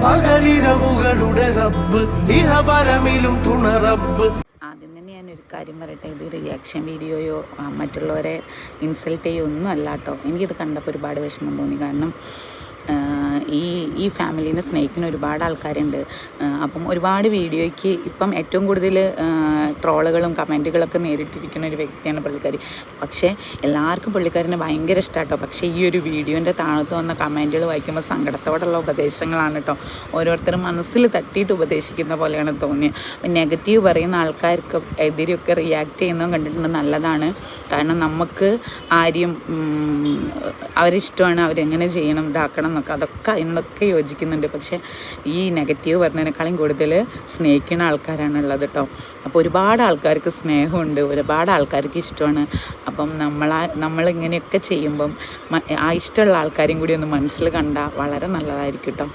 പകലിരവുകളുടെ റബ്ബ് ഇഹപരമിലും തുണ റബ്ബ്. ആദ്യം തന്നെ ഞാനൊരു കാര്യം പറയട്ടെ, ഇത് റിയാക്ഷൻ വീഡിയോയോ മറ്റുള്ളവരെ ഇൻസൾട്ട് ചെയ്യോ ഒന്നും അല്ല കേട്ടോ. എനിക്കിത് കണ്ടപ്പോൾ ഒരുപാട് വിഷമം തോന്നി. കാരണം ഈ ഫാമിലീനെ സ്നേഹിക്കുന്ന ഒരുപാട് ആൾക്കാരുണ്ട്. അപ്പം ഒരുപാട് വീഡിയോയ്ക്ക് ഇപ്പം ഏറ്റവും കൂടുതൽ ട്രോളുകളും കമൻറ്റുകളൊക്കെ നേരിട്ടിരിക്കുന്ന ഒരു വ്യക്തിയാണ് പുള്ളിക്കാരി. പക്ഷേ എല്ലാവർക്കും പുള്ളിക്കാരനെ ഭയങ്കര ഇഷ്ടമാട്ടോ. പക്ഷേ ഈ ഒരു വീഡിയോൻ്റെ താഴത്ത് വന്ന കമൻറ്റുകൾ വായിക്കുമ്പോൾ സങ്കടത്തോടുള്ള ഉപദേശങ്ങളാണ് കേട്ടോ. ഓരോരുത്തരും മനസ്സിൽ തട്ടിയിട്ട് ഉപദേശിക്കുന്ന പോലെയാണ് തോന്നിയത്. നെഗറ്റീവ് പറയുന്ന ആൾക്കാർക്ക് എതിരെയൊക്കെ റിയാക്ട് ചെയ്യുന്നതും കണ്ടിട്ടുണ്ട്, നല്ലതാണ്. കാരണം നമുക്ക് ആരെയും അവരിഷ്ടമാണ്, അവരെങ്ങനെ ചെയ്യണം ഇതാക്കണം എന്നൊക്കെ, അതൊക്കെ എന്നൊക്കെ യോജിക്കുന്നുണ്ട്. പക്ഷേ ഈ നെഗറ്റീവ് പറഞ്ഞതിനേക്കാളും കൂടുതൽ സ്നേഹിക്കുന്ന ആൾക്കാരാണുള്ളത് കേട്ടോ. അപ്പോൾ ഒരുപാട് ആൾക്കാർക്ക് സ്നേഹമുണ്ട്, ഒരുപാട് ആൾക്കാർക്ക് ഇഷ്ടമാണ്. അപ്പം നമ്മളിങ്ങനെയൊക്കെ ചെയ്യുമ്പം ആ ഇഷ്ടമുള്ള ആൾക്കാരും കൂടി ഒന്ന് മനസ്സിൽ കണ്ടാൽ വളരെ നല്ലതായിരിക്കും കേട്ടോ.